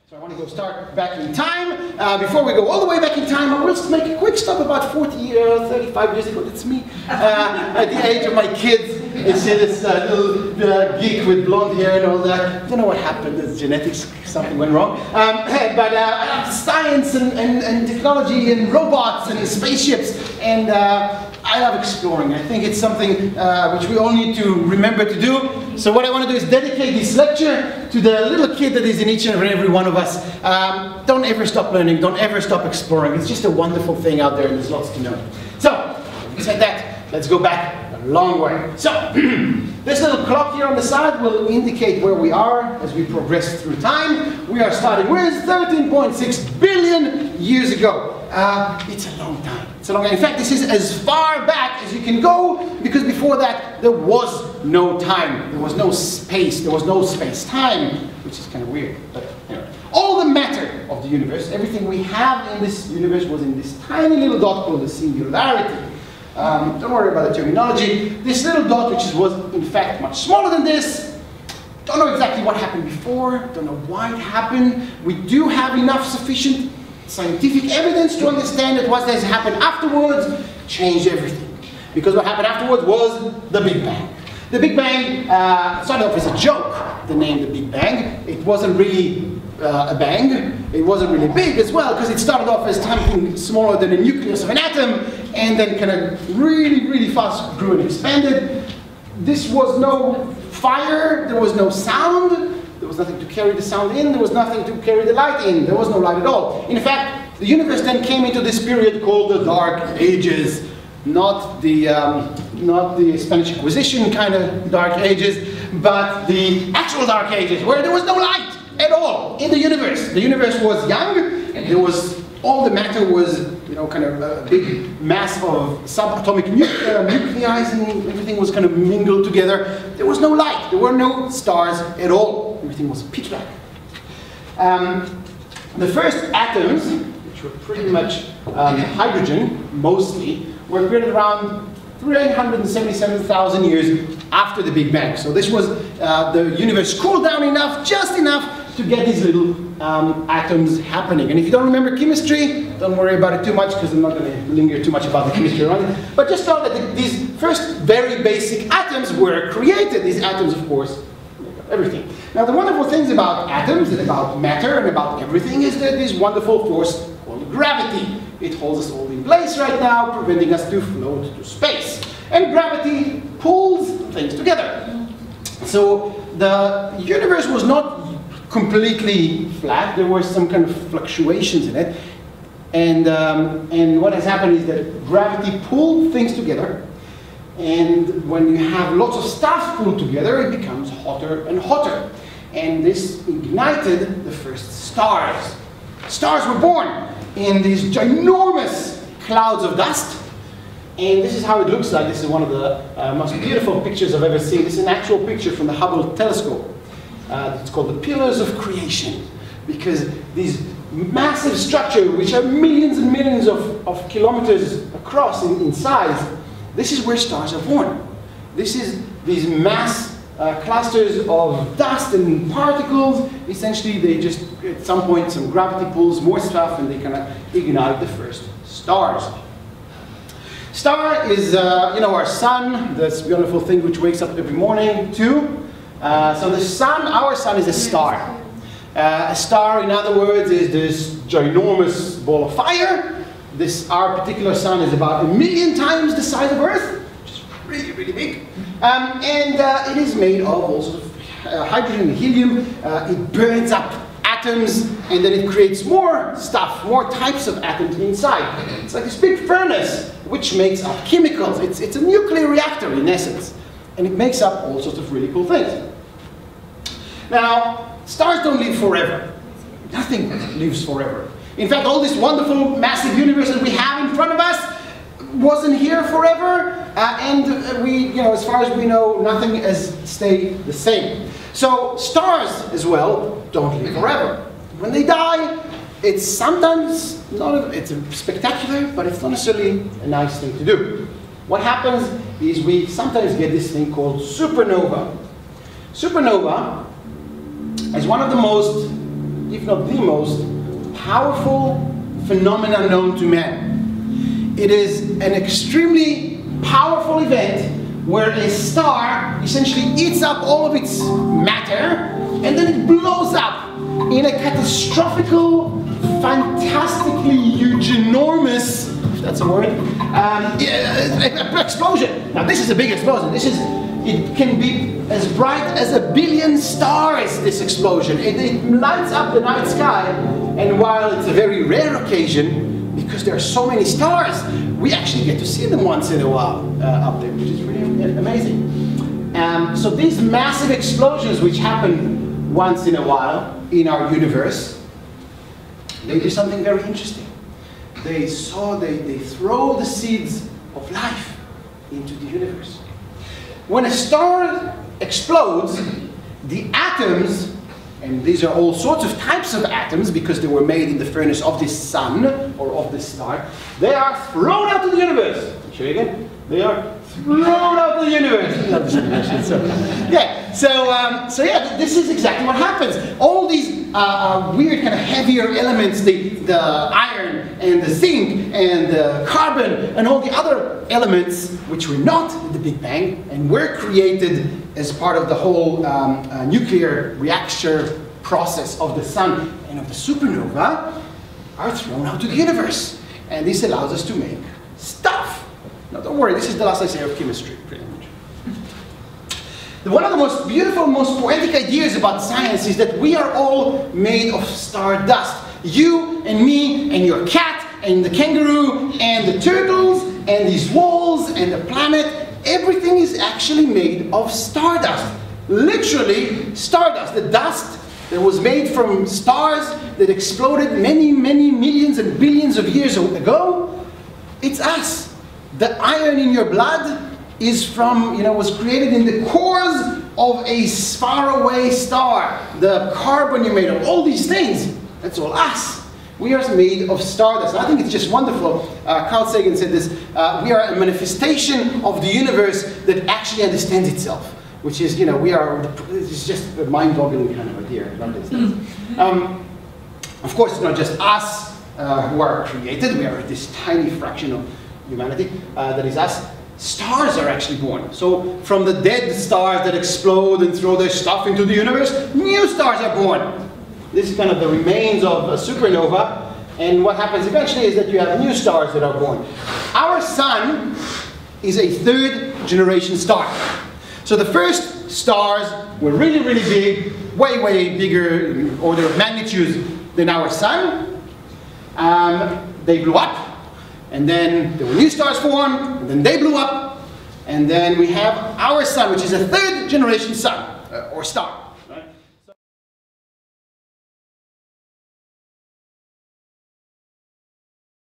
So I want to go start back in time. Before we go all the way back in time, I will just make a quick stop about 35 years ago. That's me. At the age of my kids, you see this little geek with blonde hair and all that. I don't know what happened. It's genetics. Something went wrong. But science and technology and robots and spaceships. And I love exploring. I think it's something which we all need to remember to do. So what I want to do is dedicate this lecture to the little kid that is in each and every one of us. Don't ever stop learning. Don't ever stop exploring. It's just a wonderful thing out there and there's lots to know. So, having said that, let's go back a long way. So, this little clock here on the side will indicate where we are as we progress through time. We are starting with 13.6 billion years ago. It's a long time. It's a long time. In fact, this is as far back as you can go, because before that there was no time. There was no space. There was no space-time, which is kind of weird. But anyway, all the matter of the universe, everything we have in this universe, was in this tiny little dot called the singularity. Don't worry about the terminology. This little dot, which was in fact much smaller than this, don't know exactly what happened before, don't know why it happened. We do have enough sufficient scientific evidence to understand that what has happened afterwards changed everything. Because what happened afterwards was the Big Bang. The Big Bang started off as a joke, the name the Big Bang. It wasn't really a bang. It wasn't really big as well, because it started off as something smaller than the nucleus of an atom, and then kind of really, really fast grew and expanded. This was no fire, there was no sound. There was nothing to carry the sound in, there was nothing to carry the light in, there was no light at all. In fact, the universe then came into this period called the Dark Ages. Not the Spanish Inquisition kind of Dark Ages, but the actual Dark Ages, where there was no light at all in the universe. The universe was young, and there was, all the matter was, you know, kind of a big mass of subatomic nuclei, and everything was kind of mingled together. There was no light, there were no stars at all. Everything was pitch black. The first atoms, which were pretty much hydrogen, mostly, were created around 377,000 years after the Big Bang. So this was, the universe cooled down enough, just enough, to get these little atoms happening. And if you don't remember chemistry, don't worry about it too much, because I'm not going to linger too much about the chemistry around it. But just know that these first very basic atoms were created. These atoms, of course, make up everything. Now, the wonderful things about atoms and about matter and about everything is that this wonderful force called gravity. It holds us all in place right now, preventing us to float to space. And gravity pulls things together. So the universe was not completely flat. There were some kind of fluctuations in it. And what has happened is that gravity pulled things together. And when you have lots of stuff pulled together, it becomes hotter and hotter. And this ignited the first stars. Stars were born in these ginormous clouds of dust. And this is how it looks like. This is one of the most beautiful pictures I've ever seen. This is an actual picture from the Hubble telescope. It's called the Pillars of Creation, because these massive structures, which are millions and millions of kilometers across in size, this is where stars are born. This is these mass clusters of dust and particles. Essentially, they just, at some point, some gravity pulls more stuff, and they kind of ignite the first stars. Star is, you know, our sun, this beautiful thing which wakes up every morning, too. So the sun, our sun, is a star. A star, in other words, is this ginormous ball of fire. Our particular sun is about 1 million times the size of Earth, which is really, really big. And it is made of all sorts of hydrogen and helium. It burns up atoms, and then it creates more stuff, more types of atoms inside. It's like this big furnace, which makes up chemicals. It's a nuclear reactor, in essence. And it makes up all sorts of really cool things. Now, stars don't live forever. Nothing lives forever. In fact, all this wonderful, massive universe that we have in front of us wasn't here forever, and we, you know, as far as we know, nothing has stayed the same. So stars, as well, don't live forever. When they die, it's sometimes it's spectacular, but it's not necessarily a nice thing to do. What happens is we sometimes get this thing called supernova. Supernova is one of the most if not the most, powerful phenomenon known to man. It is an extremely powerful event where a star essentially eats up all of its matter and then it blows up in a catastrophical, fantastically huge, enormous, if that's a word, explosion. Now this is a big explosion. It can be as bright as 1 billion stars, this explosion. It lights up the night sky, and while it's a very rare occasion, because there are so many stars, we actually get to see them once in a while up there, which is really amazing. So these massive explosions which happen once in a while in our universe, they do something very interesting. They throw the seeds of life into the universe. When a star explodes, the atoms, and these are all sorts of types of atoms because they were made in the furnace of this sun or of this star, they are thrown out to the universe. I'll show you again. They are thrown out to the universe. So yeah, this is exactly what happens. All these weird kind of heavier elements, the iron and the zinc and the carbon and all the other elements which were not in the Big Bang and were created as part of the whole nuclear reaction process of the sun and of the supernova, are thrown out to the universe. And this allows us to make stuff. Now don't worry, this is the last I say of chemistry, pretty much. One of the most beautiful, most poetic ideas about science is that we are all made of stardust. You and me and your cat and the kangaroo and the turtles and these walls and the planet, everything is actually made of stardust. Literally stardust, the dust that was made from stars that exploded many, many millions and billions of years ago. It's us. The iron in your blood is from, was created in the cores of a faraway star. The carbon you made of, all these things, that's all us. We are made of stardust. I think it's just wonderful. Carl Sagan said this, we are a manifestation of the universe that actually understands itself. Which is, it's just a mind-boggling kind of idea. Of course, it's not just us who are created. We are this tiny fraction of humanity that is us. Stars are actually born. So from the dead stars that explode and throw their stuff into the universe, new stars are born. This is kind of the remains of a supernova. And what happens eventually is that you have new stars that are born. Our sun is a third-generation star. So the first stars were really, really big, way, way bigger in order of magnitude than our sun. They blew up. And then there were new stars formed, and then they blew up, and then we have our sun, which is a third generation sun, or star.